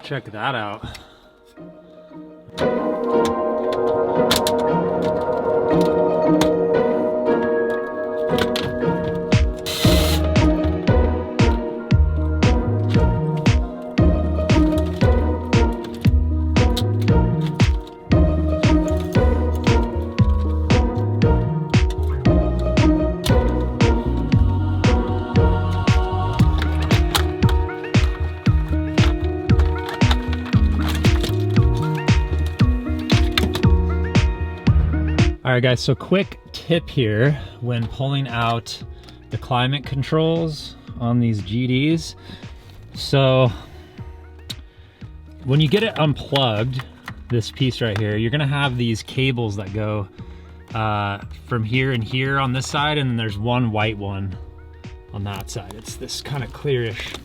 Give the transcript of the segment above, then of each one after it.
check that out. All right guys, so quick tip here when pulling out the climate controls on these GDs. So when you get it unplugged, this piece right here, you're gonna have these cables that go from here and here on this side, and then there's one white one on that side. It's this kind of clearish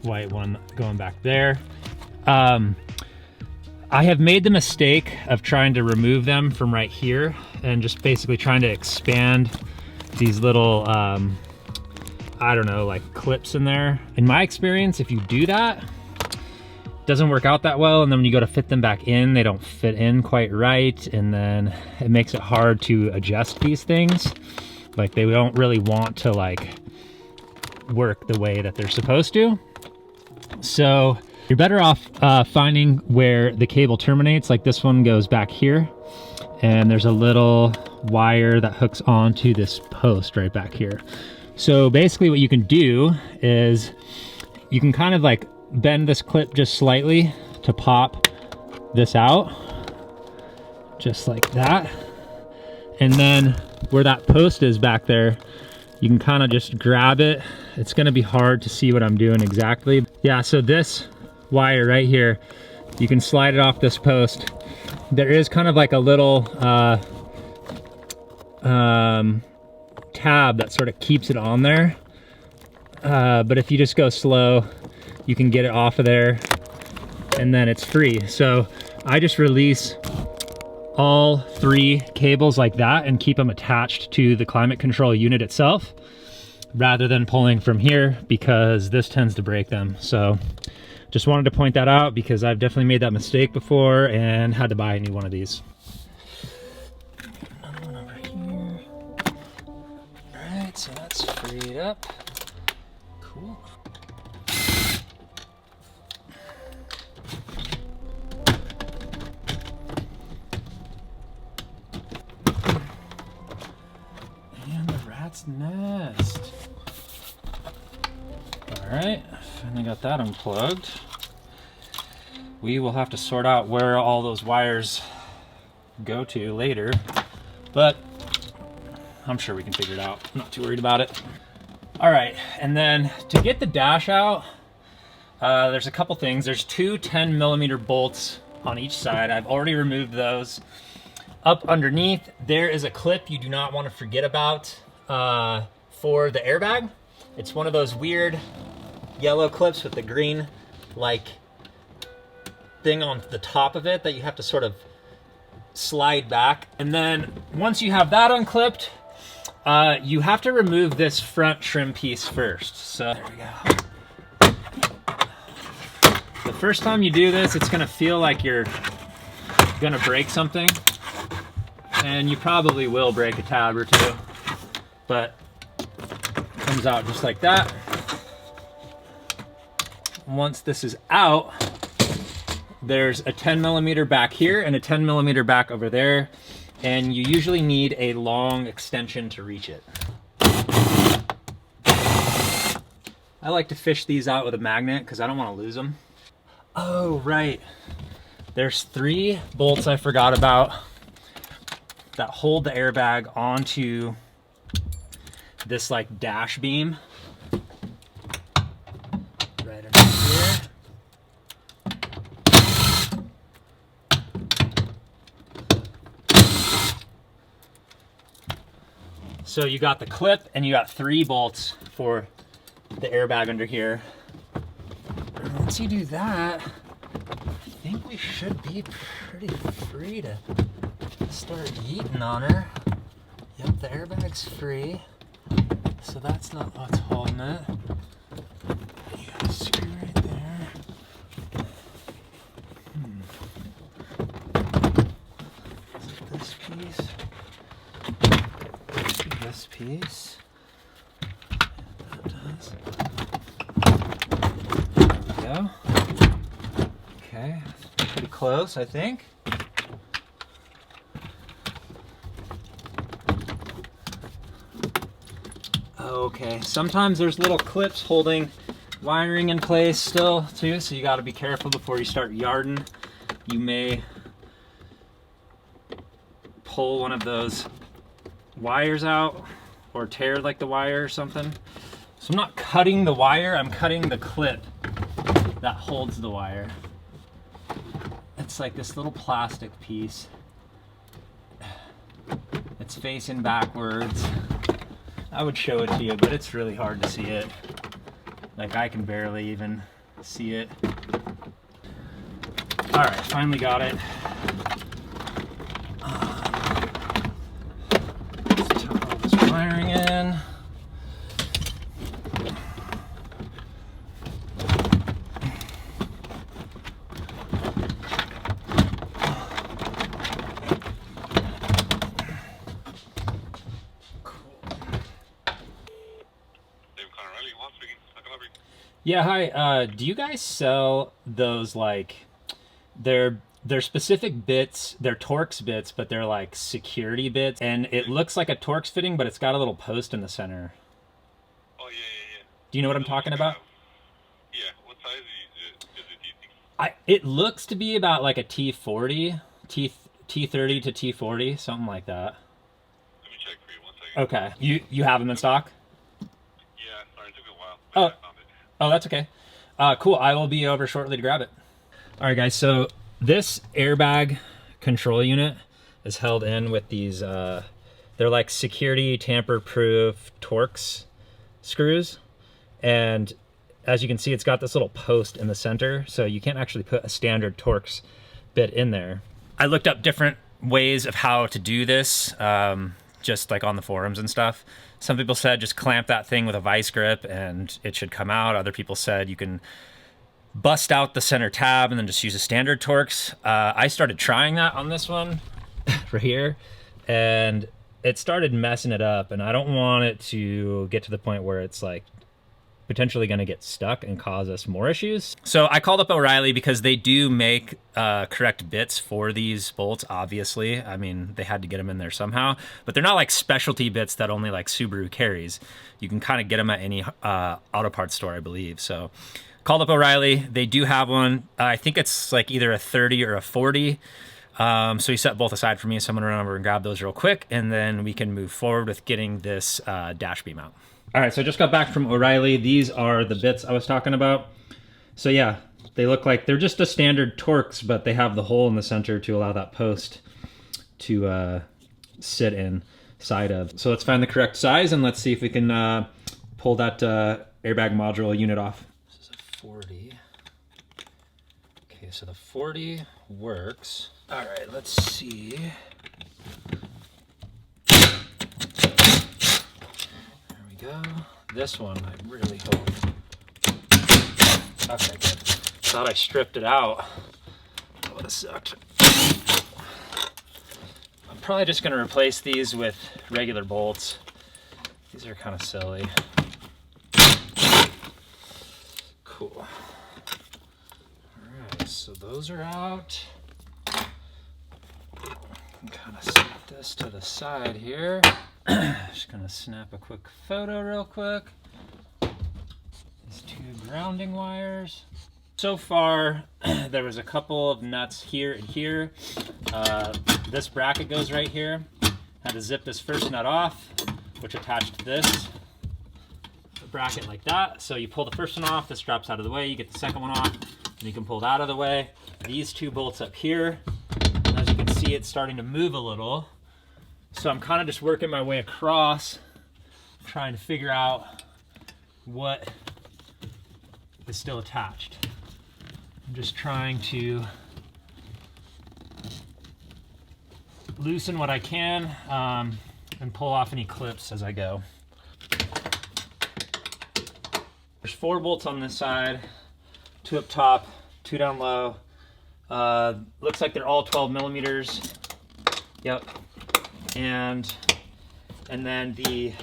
white one going back there. I have made the mistake of trying to remove them from right here and just basically trying to expand these little, I don't know, like clips in there. In my experience, if you do that, it doesn't work out that well. And then when you go to fit them back in, they don't fit in quite right. And then it makes it hard to adjust these things. Like they don't really want to like work the way that they're supposed to. So you're better off finding where the cable terminates. Like this one goes back here, and there's a little wire that hooks onto this post right back here. So basically what you can do is you can kind of like bend this clip just slightly to pop this out, just like that. And then where that post is back there, you can kind of just grab it. It's gonna be hard to see what I'm doing exactly. Yeah, so this wire right here, you can slide it off this post. There is kind of like a little tab that sort of keeps it on there. But if you just go slow, you can get it off of there and then it's free. So I just release all 3 cables like that and keep them attached to the climate control unit itself rather than pulling from here, because this tends to break them. So just wanted to point that out because I've definitely made that mistake before and had to buy a new one of these. Another one over here. All right, so that's freed up. Cool. And the rat's nest. All right, finally got that unplugged. We will have to sort out where all those wires go to later, but I'm sure we can figure it out. I'm not too worried about it. All right, and then to get the dash out, there's a couple things. There's 2 10mm bolts on each side. I've already removed those. Up underneath, there is a clip you do not want to forget about for the airbag. It's one of those weird yellow clips with the green like thing on the top of it that you have to sort of slide back. And then once you have that unclipped, you have to remove this front trim piece first. So there we go. The first time you do this, it's gonna feel like you're gonna break something, and you probably will break a tab or two, but it comes out just like that. Once this is out, there's a 10mm back here and a 10mm back over there, and you usually need a long extension to reach it. I like to fish these out with a magnet because I don't want to lose them. Oh, right. There's 3 bolts I forgot about that hold the airbag onto this like dash beam. Right under here. So you got the clip and you got 3 bolts for the airbag under here. And once you do that, I think we should be pretty free to start yeeting on her. Yep, the airbag's free. So that's not what's holding it. You got a screw right there. piece, this piece, and that does. There we go. Okay, pretty close, I think. Okay, sometimes there's little clips holding wiring in place still too, so you got to be careful before you start yarding. You may pull one of those wires out or tear like the wire or something. So I'm not cutting the wire, I'm cutting the clip that holds the wire. It's like this little plastic piece. It's facing backwards. I would show it to you, but it's really hard to see it. Like, I can barely even see it. All right, finally got it. Let's tuck all this wiring in. Yeah, hi. Do you guys sell those, like, they're specific bits, they're Torx bits, but they're like security bits, and it looks like a Torx fitting, but it's got a little post in the center. Oh, yeah. Do you know what I'm talking about? Yeah. What size is it, do you think? It looks to be about like a T40, T30 to T40, something like that. Let me check for you 1 second. Okay. You have them in stock? Yeah, sorry, it took a while. But I found it. Oh, that's okay. Cool. I will be over shortly to grab it. All right, guys. So this airbag control unit is held in with these, they're like security tamper-proof Torx screws. And as you can see, it's got this little post in the center, so you can't actually put a standard Torx bit in there. I looked up different ways of how to do this, just like on the forums and stuff. Some people said just clamp that thing with a vice grip and it should come out. Other people said you can bust out the center tab and then just use a standard Torx. I started trying that on this one right here, and it started messing it up, and I don't want it to get to the point where it's like potentially going to get stuck and cause us more issues. So I called up O'Reilly because they do make correct bits for these bolts, obviously. I mean, they had to get them in there somehow, but they're not like specialty bits that only like Subaru carries. You can kind of get them at any auto parts store, I believe. So called up O'Reilly. They do have one. I think it's like either a 30 or a 40. So he set both aside for me, so I'm gonna run over and grab those real quick, and then we can move forward with getting this dash beam out. All right, so I just got back from O'Reilly. These are the bits I was talking about. So yeah, they look like they're just a standard Torx, but they have the hole in the center to allow that post to sit inside of. So let's find the correct size, and let's see if we can pull that airbag module unit off. This is a 40. Okay, so the 40 works. All right, let's see. Go. This one, I really hope. Okay, good. Thought I stripped it out. That would have sucked. I'm probably just going to replace these with regular bolts. These are kind of silly. Cool. Alright, so those are out. Kind of set this to the side here. Just gonna snap a quick photo real quick. These two grounding wires. So far, there was a couple of nuts here and here. This bracket goes right here. Had to zip this first nut off, which attached to this bracket like that. So you pull the first one off, this drops out of the way, you get the second one off, and you can pull that out of the way. These two bolts up here, and as you can see, it's starting to move a little. So I'm kind of just working my way across, trying to figure out what is still attached. I'm just trying to loosen what I can and pull off any clips as I go. There's 4 bolts on this side, 2 up top, 2 down low. Looks like they're all 12 millimeters. Yep. and then the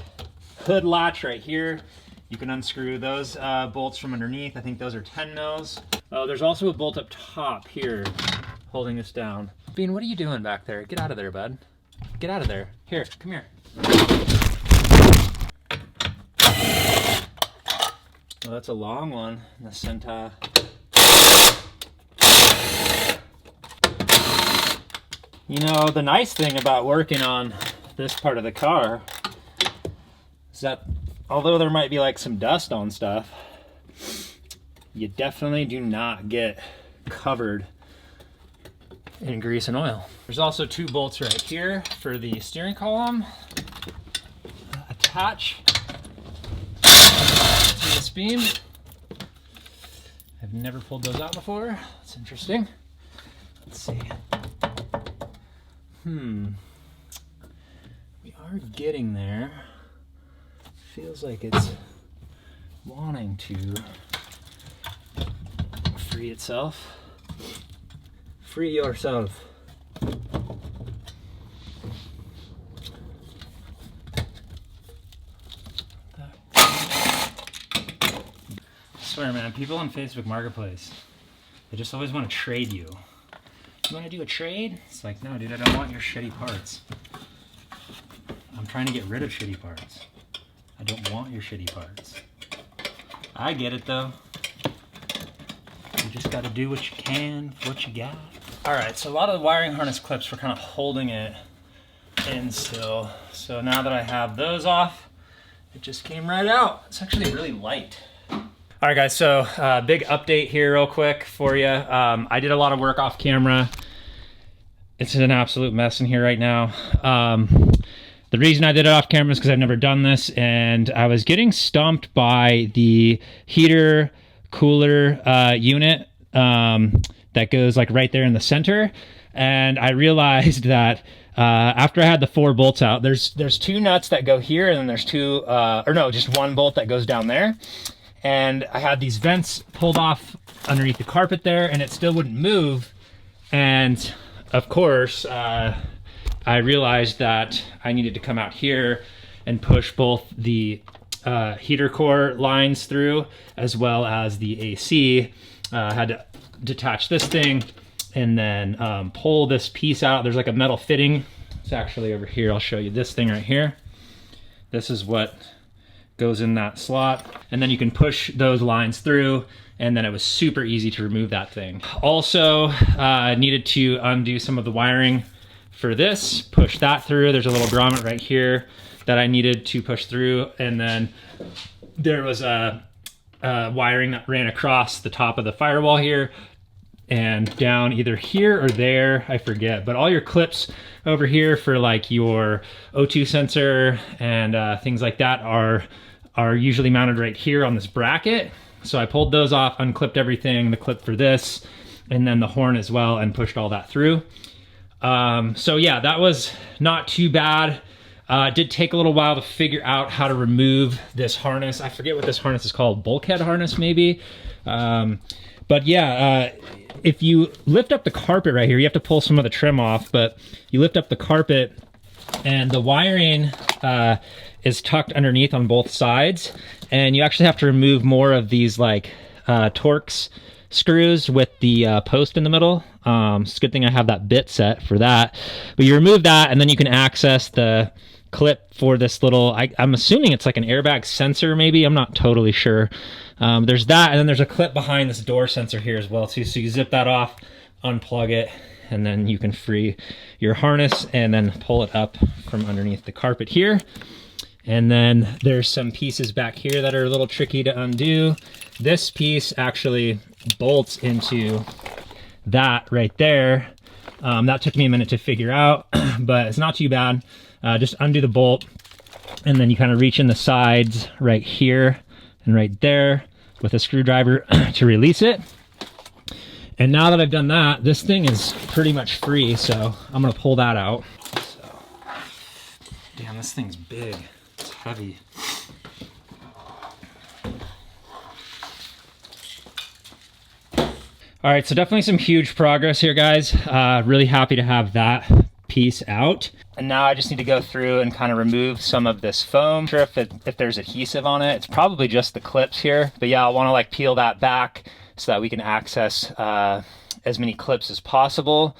hood latch right here, you can unscrew those bolts from underneath. I think those are 10 mils. Oh, there's also a bolt up top here holding this down. Bean, what are you doing back there? Get out of there, bud. Get out of there. Here, come here. Well, that's a long one, the Senta. You know, the nice thing about working on this part of the car is that although there might be like some dust on stuff, you definitely do not get covered in grease and oil. There's also 2 bolts right here for the steering column. Attach to this beam. I've never pulled those out before. That's interesting. Let's see. We are getting there. Feels like it's wanting to free itself. Free yourself. I swear, man, people on Facebook Marketplace, they just always want to trade you. You want to do a trade? It's like, no, dude, I don't want your shitty parts. I'm trying to get rid of shitty parts. I don't want your shitty parts. I get it, though. You just got to do what you can for what you got. All right, so a lot of the wiring harness clips were kind of holding it in still. So now that I have those off, it just came right out. It's actually really light. All right, guys, so big update here real quick for you. I did a lot of work off camera. It's an absolute mess in here right now. The reason I did it off camera is because I've never done this, and I was getting stumped by the heater cooler unit that goes like right there in the center. And I realized that after I had the 4 bolts out, there's 2 nuts that go here, and then there's 2, or no, just 1 bolt that goes down there. And I had these vents pulled off underneath the carpet there, and it still wouldn't move. And of course, I realized that I needed to come out here and push both the heater core lines through as well as the AC. I had to detach this thing and then pull this piece out. There's like a metal fitting. It's actually over here. I'll show you this thing right here. This is what goes in that slot, and then you can push those lines through, and then it was super easy to remove that thing. Also, I needed to undo some of the wiring for this, push that through. There's a little grommet right here that I needed to push through, and then there was a wiring that ran across the top of the firewall here and down either here or there, I forget, but all your clips over here for like your O2 sensor and things like that are usually mounted right here on this bracket. So I pulled those off, unclipped everything, the clip for this, and then the horn as well, and pushed all that through. So yeah, that was not too bad. It did take a little while to figure out how to remove this harness. I forget what this harness is called, bulkhead harness maybe. But yeah, if you lift up the carpet right here, you have to pull some of the trim off, but you lift up the carpet and the wiring is tucked underneath on both sides, and you actually have to remove more of these like Torx screws with the post in the middle. It's a good thing I have that bit set for that. But you remove that, and then you can access the clip for this little, I'm assuming it's like an airbag sensor maybe, I'm not totally sure. There's that, and then there's a clip behind this door sensor here as well too. So you zip that off, unplug it, and then you can free your harness and then pull it up from underneath the carpet here. And then there's some pieces back here that are a little tricky to undo. This piece actually bolts into that right there. That took me a minute to figure out, but it's not too bad. Just undo the bolt, and then you kind of reach in the sides right here and right there with a screwdriver to release it. And now that I've done that, this thing is pretty much free, so I'm gonna pull that out. So, damn, this thing's big. It's heavy. All right, so definitely some huge progress here, guys. Really happy to have that piece out. And now I just need to go through and kind of remove some of this foam. I'm sure if there's adhesive on it. It's probably just the clips here. But yeah, I want to like peel that back so that we can access as many clips as possible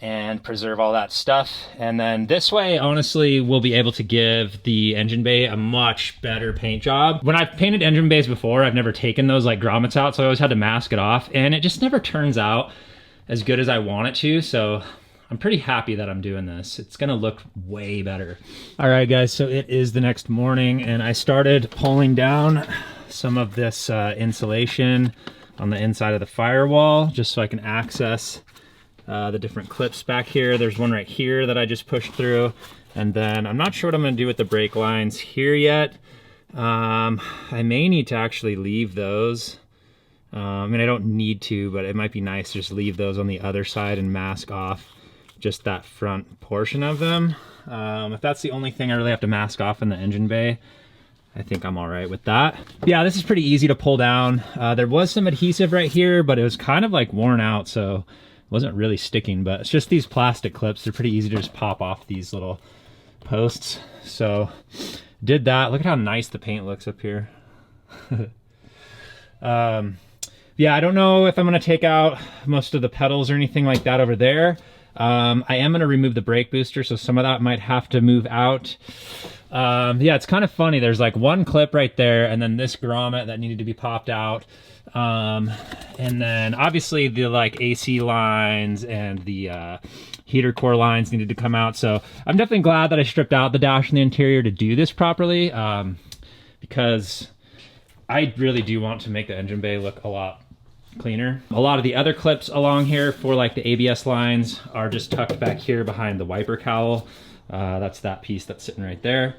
and preserve all that stuff. And then this way, honestly, we'll be able to give the engine bay a much better paint job. When I've painted engine bays before, I've never taken those like grommets out, so I always had to mask it off, and it just never turns out as good as I want it to. So I'm pretty happy that I'm doing this. It's gonna look way better. All right, guys, so it is the next morning, and I started pulling down some of this insulation on the inside of the firewall, just so I can access the different clips back here. There's one right here that I just pushed through, and then I'm not sure what I'm gonna do with the brake lines here yet. I may need to actually leave those. I mean, I don't need to, but it might be nice to just leave those on the other side and mask off just that front portion of them. If that's the only thing I really have to mask off in the engine bay, I think I'm all right with that. Yeah, this is pretty easy to pull down. There was some adhesive right here, but it was kind of like worn out, so wasn't really sticking, but it's just these plastic clips. They're pretty easy to just pop off these little posts. So did that. Look at how nice the paint looks up here. Yeah, I don't know if I'm gonna take out most of the pedals or anything like that over there. I am gonna remove the brake booster, so some of that might have to move out. Yeah, it's kind of funny. There's like one clip right there, and then this grommet that needed to be popped out. And then obviously the like AC lines and the heater core lines needed to come out. So I'm definitely glad that I stripped out the dash and the interior to do this properly, because I really do want to make the engine bay look a lot cleaner. A lot of the other clips along here for like the ABS lines are just tucked back here behind the wiper cowl. That's that piece that's sitting right there.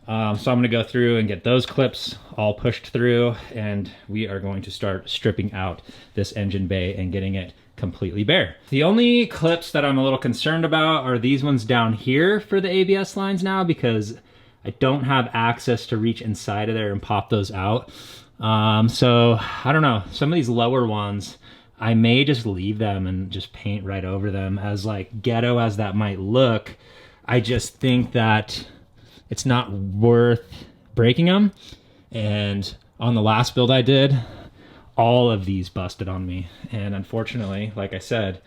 So I'm gonna go through and get those clips all pushed through, and we are going to start stripping out this engine bay and getting it completely bare. The only clips that I'm a little concerned about are these ones down here for the ABS lines now, because I don't have access to reach inside of there and pop those out. So I don't know, some of these lower ones, I may just leave them and just paint right over them. As like ghetto as that might look, I just think that it's not worth breaking them. And on the last build I did, all of these busted on me. And unfortunately, like I said,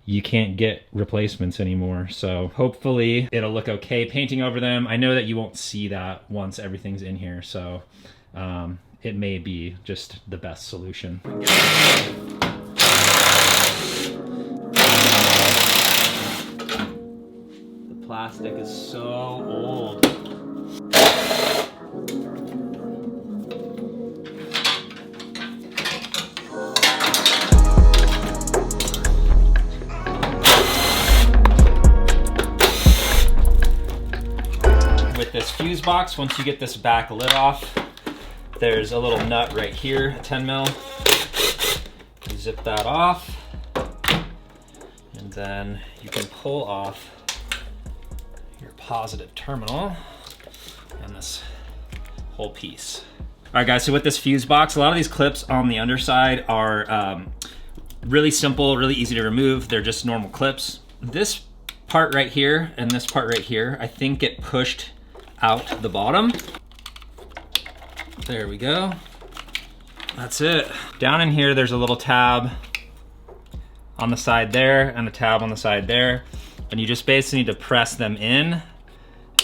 you can't get replacements anymore. So hopefully it'll look okay painting over them. I know that you won't see that once everything's in here. So it may be just the best solution. The plastic is so old. With this fuse box, once you get this back lid off, there's a little nut right here, a 10 mil. You zip that off, and then you can pull off your positive terminal and this whole piece. All right, guys, so with this fuse box, a lot of these clips on the underside are really simple, really easy to remove. They're just normal clips. This part right here and this part right here, I think get pushed out the bottom. There we go. That's it. Down in here, there's a little tab on the side there and a tab on the side there. And you just basically need to press them in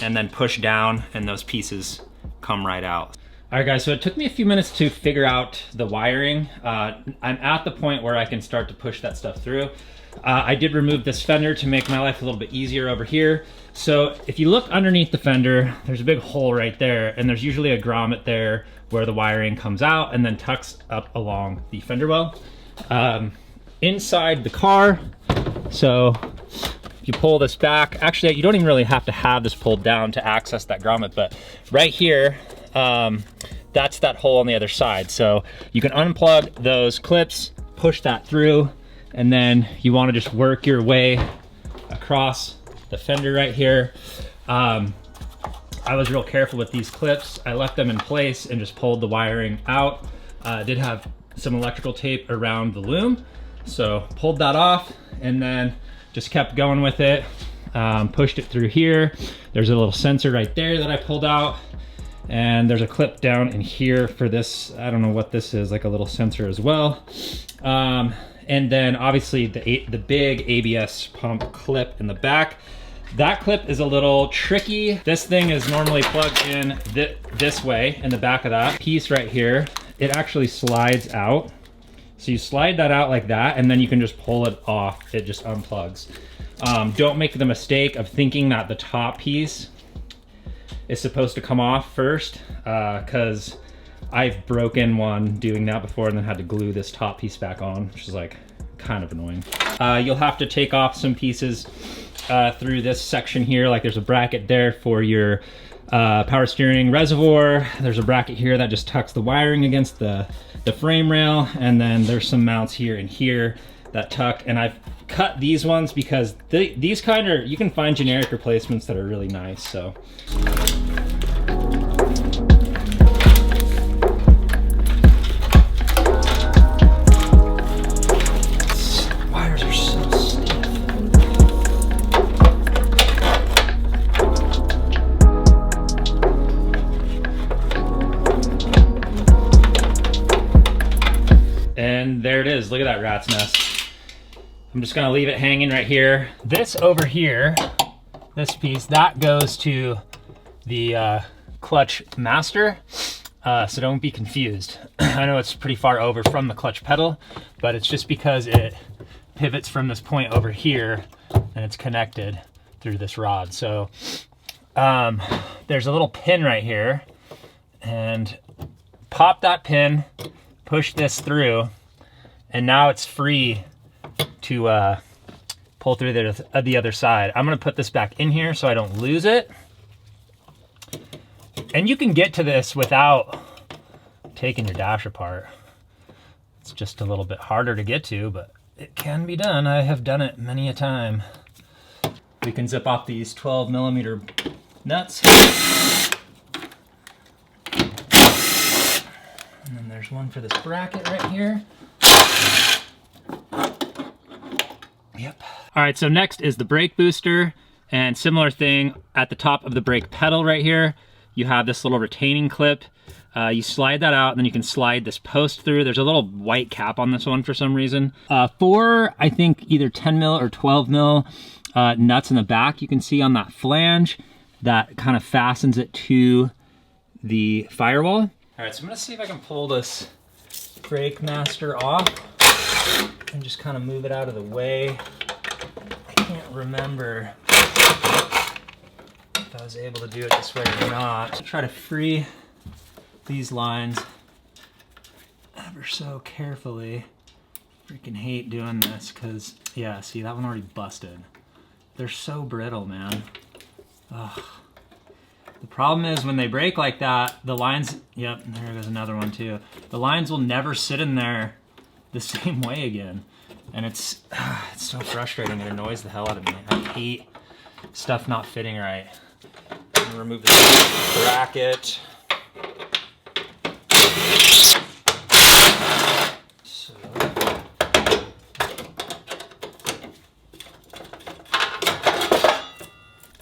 and then push down, and those pieces come right out. All right, guys, so it took me a few minutes to figure out the wiring. I'm at the point where I can start to push that stuff through. I did remove this fender to make my life a little bit easier over here. So if you look underneath the fender, there's a big hole right there, and there's usually a grommet there where the wiring comes out and then tucks up along the fender well. Inside the car, so if you pull this back, actually you don't even really have to have this pulled down to access that grommet, but right here, that's that hole on the other side. So you can unplug those clips, push that through, and then you want to just work your way across the fender right here. I was real careful with these clips. I left them in place and just pulled the wiring out. I did have some electrical tape around the loom, so pulled that off and then just kept going with it. pushed it through here. There's a little sensor right there that I pulled out. And there's a clip down in here for this, I don't know what this is, like a little sensor as well. And then obviously the big ABS pump clip in the back. That clip is a little tricky. This thing is normally plugged in this way in the back of that piece right here. It actually slides out. So you slide that out like that, and then you can just pull it off. It just unplugs. Don't make the mistake of thinking that the top piece is supposed to come off first, because I've broken one doing that before and then had to glue this top piece back on, which is like kind of annoying. You'll have to take off some pieces through this section here. Like there's a bracket there for your power steering reservoir. There's a bracket here that just tucks the wiring against the frame rail, and then there's some mounts here and here that tuck, and I've cut these ones because these kind of, you can find generic replacements that are really nice, so. Wires are so stiff. And there it is, look at that rat's nest. I'm just gonna leave it hanging right here. This over here, this piece, that goes to the clutch master, so don't be confused. I know it's pretty far over from the clutch pedal, but it's just because it pivots from this point over here and it's connected through this rod. So there's a little pin right here, and pop that pin, push this through, and now it's free to pull through the other side. I'm gonna put this back in here so I don't lose it. And you can get to this without taking your dash apart. It's just a little bit harder to get to, but it can be done. I have done it many a time. We can zip off these 12mm nuts. And then there's one for this bracket right here. Yep. All right, so next is the brake booster, and similar thing at the top of the brake pedal right here. You have this little retaining clip. You slide that out, and then you can slide this post through. There's a little white cap on this one for some reason. Four, I think either 10mm or 12mm nuts in the back. You can see on that flange that kind of fastens it to the firewall. All right, so I'm gonna see if I can pull this brake master off and just kind of move it out of the way. I can't remember if I was able to do it this way or not. Try to free these lines ever so carefully. Freaking hate doing this because, yeah, see, that one already busted. They're so brittle, man. Ugh. The problem is when they break like that, the lines, yep, there goes another one too. The lines will never sit in there the same way again. And it's so frustrating. It annoys the hell out of me. I hate stuff not fitting right. I'm gonna remove this bracket. So.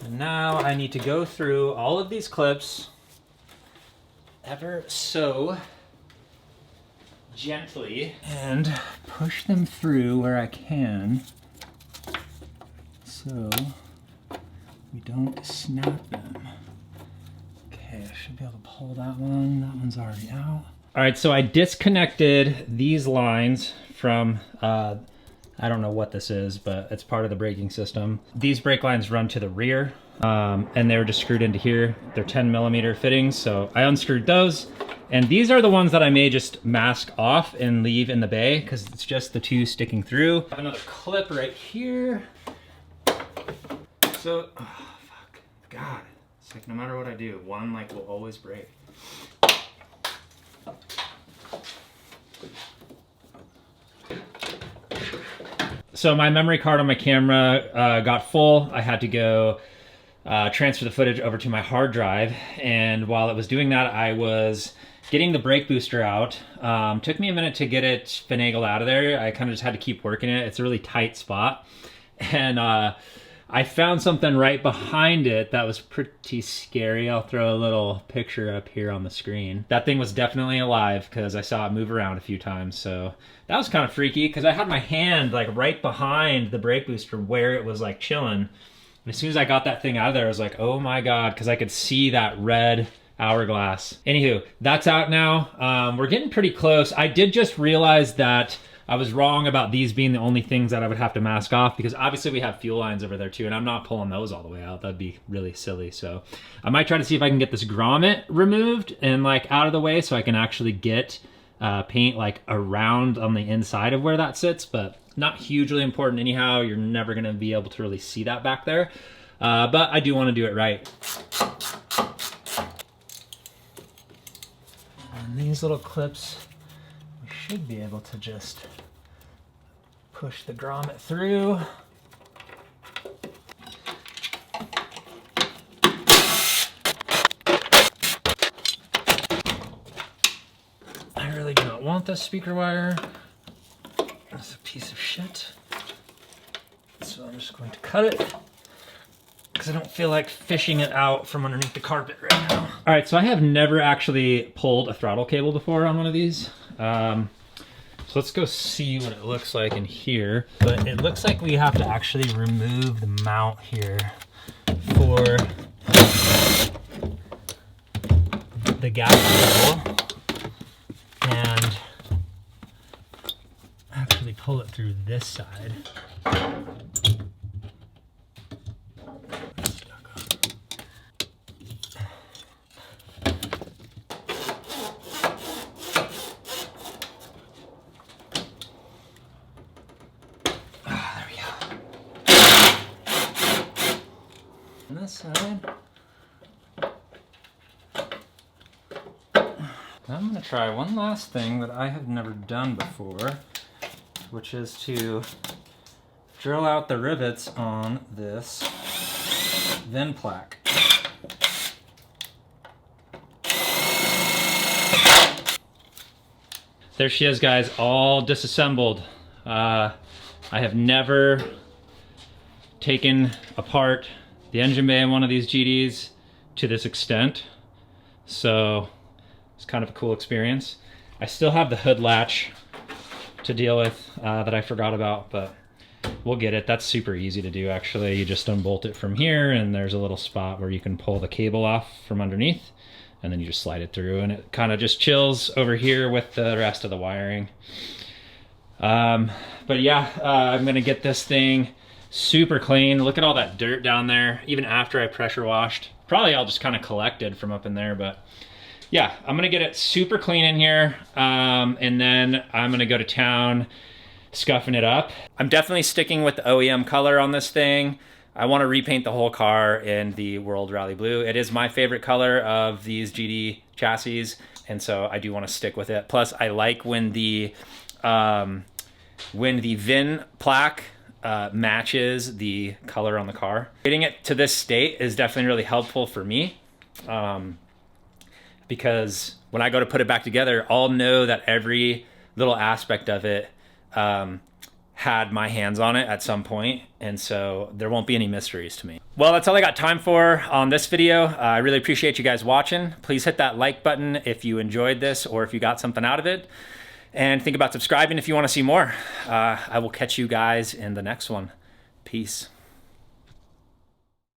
And now I need to go through all of these clips ever so gently and push them through where I can so we don't snap them. Okay, I should be able to pull that one. That one's already out. All right, so I disconnected these lines from, I don't know what this is, but it's part of the braking system. These brake lines run to the rear, and they were just screwed into here. They're 10mm fittings, so I unscrewed those. And these are the ones that I may just mask off and leave in the bay because it's just the two sticking through. I have another clip right here. So, oh, fuck, God. It's like no matter what I do, one like will always break. So my memory card on my camera got full. I had to go transfer the footage over to my hard drive. And while it was doing that, I was getting the brake booster out. Took me a minute to get it finagled out of there. I kind of just had to keep working it. It's a really tight spot. And I found something right behind it that was pretty scary. I'll throw a little picture up here on the screen. That thing was definitely alive because I saw it move around a few times. So that was kind of freaky because I had my hand like right behind the brake booster where it was like chilling. And as soon as I got that thing out of there, I was like, oh my God, because I could see that red hourglass. Anywho, that's out now. We're getting pretty close. I did just realize that I was wrong about these being the only things that I would have to mask off because obviously we have fuel lines over there too, and I'm not pulling those all the way out. That'd be really silly. So I might try to see if I can get this grommet removed and like out of the way so I can actually get paint like around on the inside of where that sits, but not hugely important anyhow. You're never gonna be able to really see that back there. But I do wanna do it right. And these little clips, we should be able to just push the grommet through. I really do not want this speaker wire. It's a piece of shit. So I'm just going to cut it because I don't feel like fishing it out from underneath the carpet right now. All right, so I have never actually pulled a throttle cable before on one of these. So let's go see what it looks like in here. But it looks like we have to actually remove the mount here for the gas cable and actually pull it through this side. On this side. I'm gonna try one last thing that I have never done before, which is to drill out the rivets on this VIN plaque. There she is, guys, all disassembled. I have never taken apart the engine bay in one of these GDs to this extent, so it's kind of a cool experience. I still have the hood latch to deal with that I forgot about, but we'll get it. That's super easy to do, actually. You just unbolt it from here, and there's a little spot where you can pull the cable off from underneath, and then you just slide it through, and it kind of just chills over here with the rest of the wiring. But yeah, I'm gonna get this thing super clean. Look at all that dirt down there, even after I pressure washed. Probably all just kind of collected from up in there, but yeah, I'm gonna get it super clean in here, and then I'm gonna go to town scuffing it up. I'm definitely sticking with the OEM color on this thing. I want to repaint the whole car in the World Rally Blue. It is my favorite color of these GD chassis, and so I do want to stick with it. Plus, I like when the VIN plaque matches the color on the car. Getting it to this state is definitely really helpful for me, because when I go to put it back together, I'll know that every little aspect of it had my hands on it at some point, and so there won't be any mysteries to me. Well, that's all I got time for on this video. I really appreciate you guys watching. Please hit that like button if you enjoyed this or if you got something out of it, and think about subscribing if you want to see more. I will catch you guys in the next one. Peace.